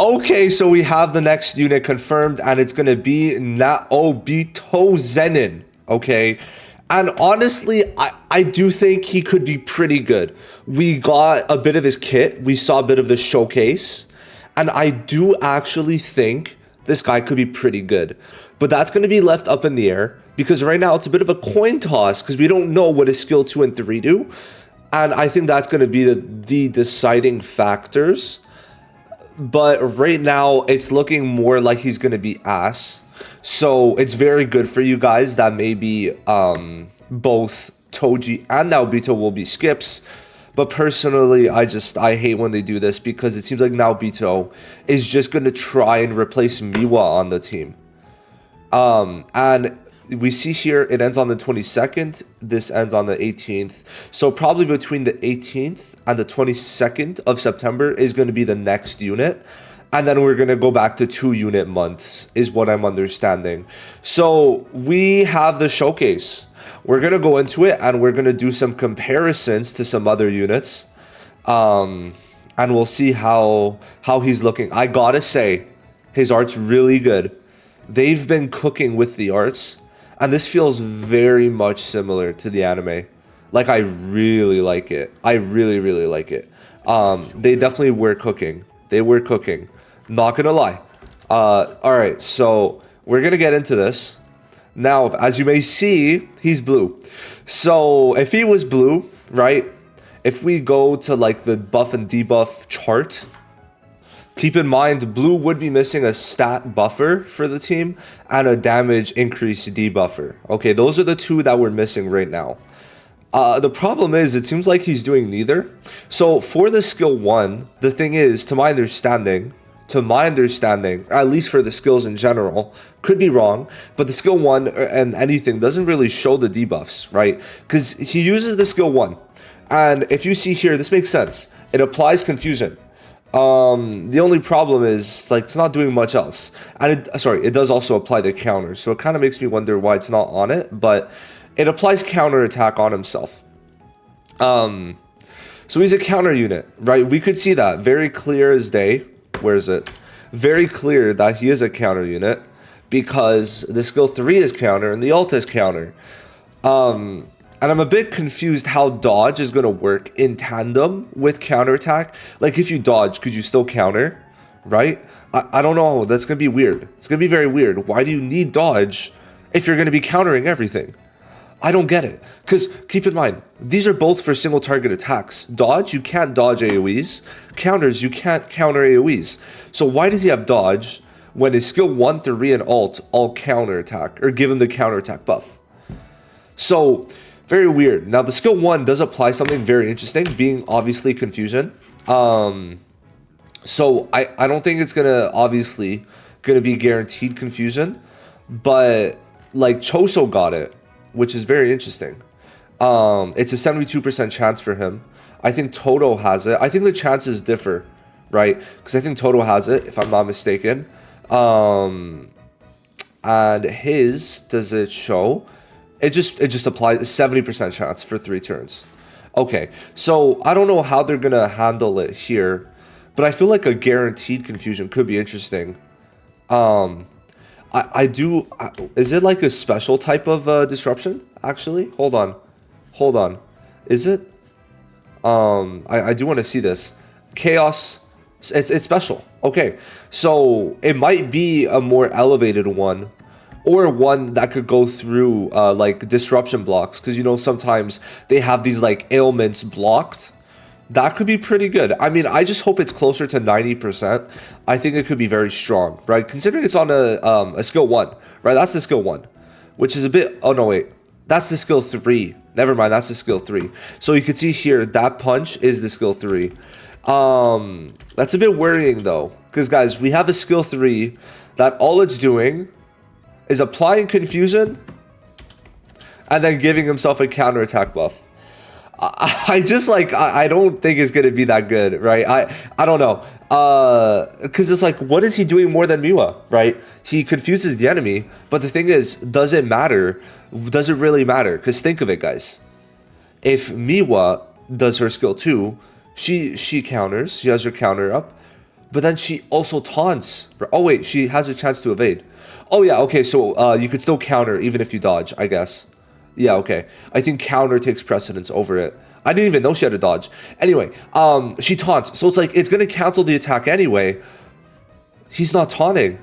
Okay, so we have the next unit confirmed, and it's gonna be NAOBITO Zenin. Okay, and honestly, I do think he could be pretty good. We got a bit of his kit, we saw a bit of the showcase, and I do actually think this guy could be pretty good. But that's gonna be left up in the air because right now it's a bit of a coin toss because we don't know what his skill 2 and 3 do, and I think that's gonna be the deciding factors. But right now, it's looking more like he's going to be ass. So it's very good for you guys that maybe both Toji and Naobito will be skips. But personally, I hate when they do this because it seems like Naobito is just going to try and replace Miwa on the team. And we see here it ends on the 22nd. This ends on the 18th. So probably between the 18th and the 22nd of September is going to be the next unit. And then we're going to go back to 2-unit months is what I'm understanding. So we have the showcase. We're going to go into it and we're going to do some comparisons to some other units. And we'll see how he's looking. I gotta say, his art's really good. They've been cooking with the arts. And this feels very much similar to the anime. Like, I really like it. I really, really like it. They definitely were cooking. They were cooking. Not gonna lie. Alright, so we're gonna get into this. Now, as you may see, he's blue. So, if he was blue, right? If we go to, like, the buff and debuff chart, keep in mind, blue would be missing a stat buffer for the team and a damage increase debuffer. Okay, those are the two that we're missing right now. The problem is, it seems like he's doing neither. So for the skill 1, the thing is, to my understanding, at least for the skills in general, could be wrong, but the skill 1 and anything doesn't really show the debuffs, right? Because he uses the skill 1. And if you see here, this makes sense. It applies confusion. The only problem is, like, it's not doing much else. And it does also apply the counter. So it kind of makes me wonder why it's not on it, but it applies counter attack on himself. So he's a counter unit, right? We could see that very clear as day. Where is it? Very clear that he is a counter unit because the skill 3 is counter and the ult is counter. And I'm a bit confused how dodge is going to work in tandem with counterattack. Like, if you dodge, could you still counter? Right? I don't know. That's going to be weird. It's going to be very weird. Why do you need dodge if you're going to be countering everything? I don't get it. Because, keep in mind, these are both for single target attacks. Dodge, you can't dodge AoEs. Counters, you can't counter AoEs. So why does he have dodge when his skill 1, 3, and ult all counterattack, or give him the counterattack buff? So very weird. Now, the skill 1 does apply something very interesting, being obviously confusion. So I don't think it's obviously gonna be guaranteed confusion, but like Choso got it, which is very interesting. It's a 72% chance for him. I think Toto has it. I think the chances differ, right? Because I think Toto has it, if I'm not mistaken. And his, does it show? It just applies a 70% chance for 3 turns. Okay, so I don't know how they're gonna handle it here, but I feel like a guaranteed confusion could be interesting. Is it like a special type of disruption? Actually, hold on. Is it? I do want to see this. Chaos. It's special. Okay, so it might be a more elevated one. Or one that could go through like disruption blocks, because you know sometimes they have these like ailments blocked. That could be pretty good. I mean, I just hope it's closer to 90%. I think it could be very strong, right? Considering it's on a skill 1, right? That's the skill 1, which is a bit. Oh no, wait, that's the skill 3. Never mind, that's the skill 3. So you can see here that punch is the skill 3. That's a bit worrying though, because guys, we have a skill 3 that all it's doing is applying confusion and then giving himself a counterattack buff. I don't think it's gonna be that good, right? I don't know, because it's like, what is he doing more than Miwa, right? He confuses the enemy, but the thing is, does it matter? Does it really matter? Because think of it, guys. If Miwa does her skill 2, she counters, she has her counter up, But then she also taunts. Oh wait, she has a chance to evade. Oh yeah, okay, so you could still counter even if you dodge, I guess. Yeah, okay. I think counter takes precedence over it. I didn't even know she had a dodge. Anyway, she taunts. So it's like, it's going to cancel the attack anyway. He's not taunting.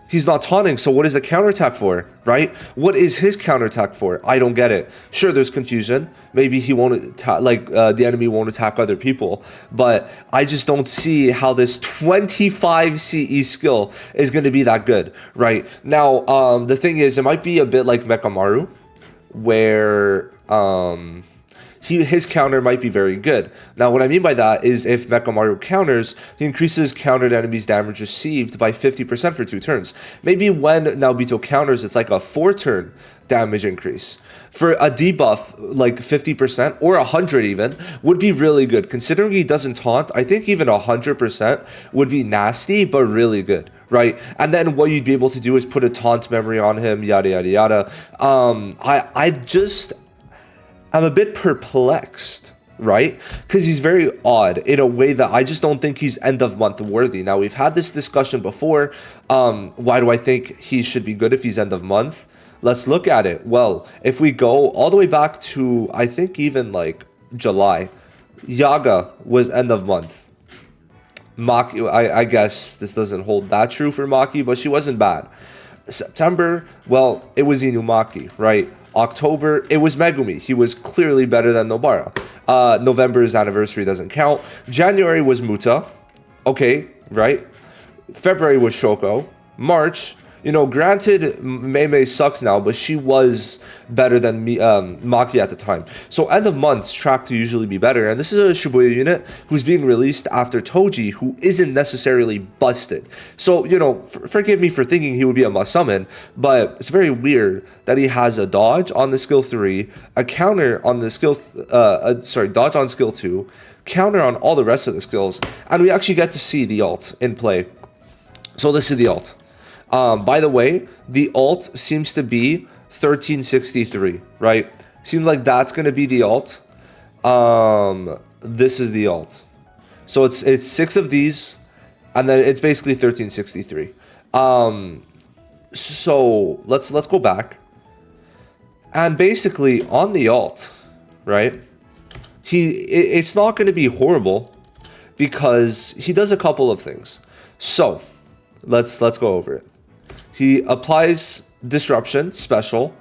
He's not taunting, so what is the counterattack for, right? What is his counterattack for? I don't get it. Sure, there's confusion. Maybe he won't attack, the enemy won't attack other people. But I just don't see how this 25 CE skill is going to be that good, right? Now, the thing is, it might be a bit like Mekamaru, where his counter might be very good. Now, what I mean by that is if Mekamaru counters, he increases countered enemies' damage received by 50% for 2 turns. Maybe when NAOBITO counters, it's like a 4-turn damage increase. For a debuff, like 50% or 100 even, would be really good. Considering he doesn't taunt, I think even 100% would be nasty, but really good. Right, and then what you'd be able to do is put a taunt memory on him, yada yada yada. I'm a bit perplexed, right? Because he's very odd in a way that I just don't think he's end of month worthy. Now, we've had this discussion before. Why do I think he should be good if he's end of month? Let's look at it. Well, if we go all the way back to, I think even like July, Yaga was end of month. Maki, I guess this doesn't hold that true for Maki, but she wasn't bad. September, well, it was Inumaki, right? October, it was Megumi. He was clearly better than Nobara. November's anniversary doesn't count. January was Muta. Okay, right? February was Shoko. March, granted, Mei sucks now, but she was better than Maki at the time. So end of months track to usually be better. And this is a Shibuya unit who's being released after Toji, who isn't necessarily busted. So, forgive me for thinking he would be a must summon, but it's very weird that he has a dodge on the skill 3, a counter on the skill, dodge on skill 2, counter on all the rest of the skills, and we actually get to see the ult in play. So this is the ult. By the way, the ult seems to be 1363, right? Seems like that's going to be the ult. This is the ult. So it's 6 of these, and then it's basically 1363. So let's go back. And basically on the ult, right? It's not going to be horrible because he does a couple of things. So let's go over it. He applies Disruption, special.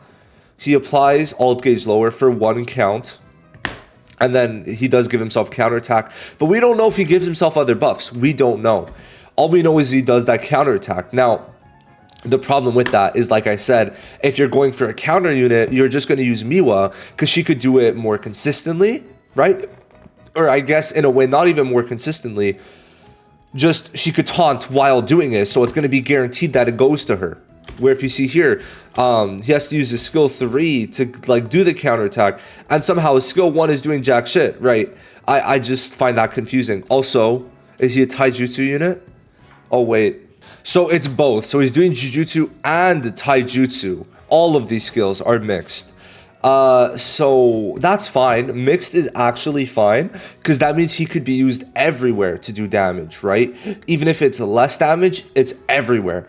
He applies Alt Gauge Lower for 1 count. And then he does give himself counterattack. But we don't know if he gives himself other buffs. We don't know. All we know is he does that counterattack. Now, the problem with that is, like I said, if you're going for a counter unit, you're just going to use Miwa because she could do it more consistently, right? Or I guess in a way, not even more consistently. Just she could taunt while doing it, so it's going to be guaranteed that it goes to her. Where if you see here, he has to use his skill 3 to do the counterattack, and somehow his skill 1 is doing jack shit, right? I just find that confusing. Also, is he a taijutsu unit? Oh wait, so it's both. So he's doing jujutsu and taijutsu. All of these skills are mixed. So that's fine. Mixed is actually fine because that means he could be used everywhere to do damage, right? Even if it's less damage, it's everywhere.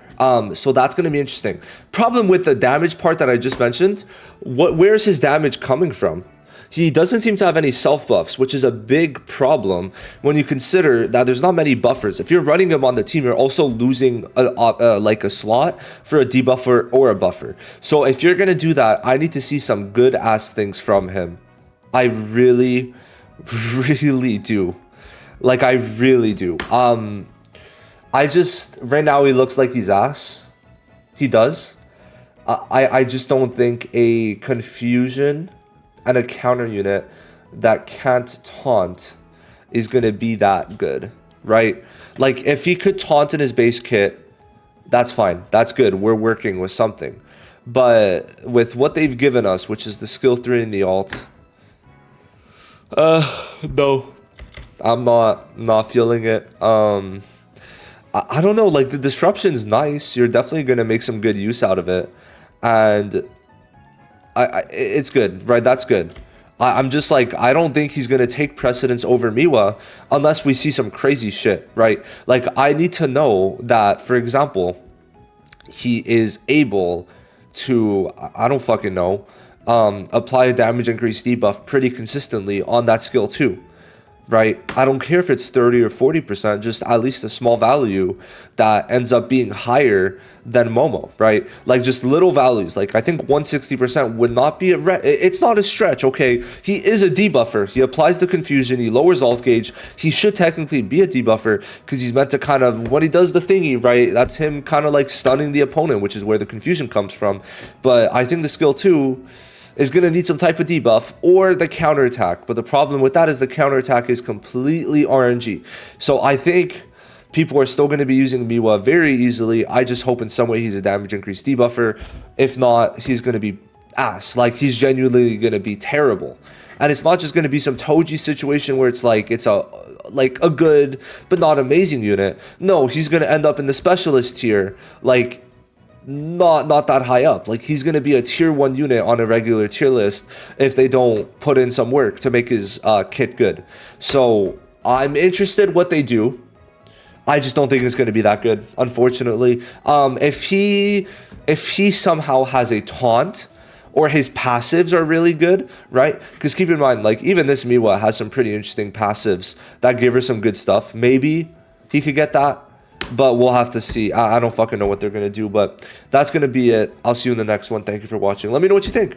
So that's going to be interesting. Problem with the damage part that I just mentioned, where's his damage coming from? He doesn't seem to have any self buffs, which is a big problem when you consider that there's not many buffers. If you're running him on the team, you're also losing a slot for a debuffer or a buffer. So if you're going to do that, I need to see some good ass things from him. I really, really do. I really do. Right now he looks like he's ass. He does. I just don't think a confusion and a counter unit that can't taunt is going to be that good, right? If he could taunt in his base kit, that's fine. That's good. We're working with something. But with what they've given us, which is the skill 3 in the alt, no. I'm not feeling it. I don't know, the disruption's nice. You're definitely going to make some good use out of it. And it's good, right? That's good. I'm just like, I don't think he's going to take precedence over Miwa unless we see some crazy shit, right? Like, I need to know that, for example, he is able to, I don't fucking know, apply a damage increase debuff pretty consistently on that skill too, right? I don't care if it's 30 or 40%, just at least a small value that ends up being higher than Momo, right? Like just little values. Like I think 160% would not be it's not a stretch, okay? He is a debuffer. He applies the confusion, he lowers alt gauge. He should technically be a debuffer because he's meant to kind of, when he does the thingy, right? That's him kind of like stunning the opponent, which is where the confusion comes from. But I think the skill 2 is going to need some type of debuff or the counterattack. But the problem with that is the counterattack is completely RNG. So I think people are still going to be using Miwa very easily. I just hope in some way he's a damage increase debuffer. If not, he's going to be ass. Like he's genuinely going to be terrible. And it's not just going to be some Toji situation where it's like it's a good but not amazing unit. No, he's going to end up in the specialist tier. Like not that high up. Like he's gonna be a tier 1 unit on a regular tier list if they don't put in some work to make his kit good. So I'm interested what they do. I just don't think it's gonna be that good, unfortunately. If he somehow has a taunt or his passives are really good, right? Because keep in mind, like even this Miwa has some pretty interesting passives that give her some good stuff. Maybe he could get that. But we'll have to see. I don't fucking know what they're going to do. But that's going to be it. I'll see you in the next one. Thank you for watching. Let me know what you think.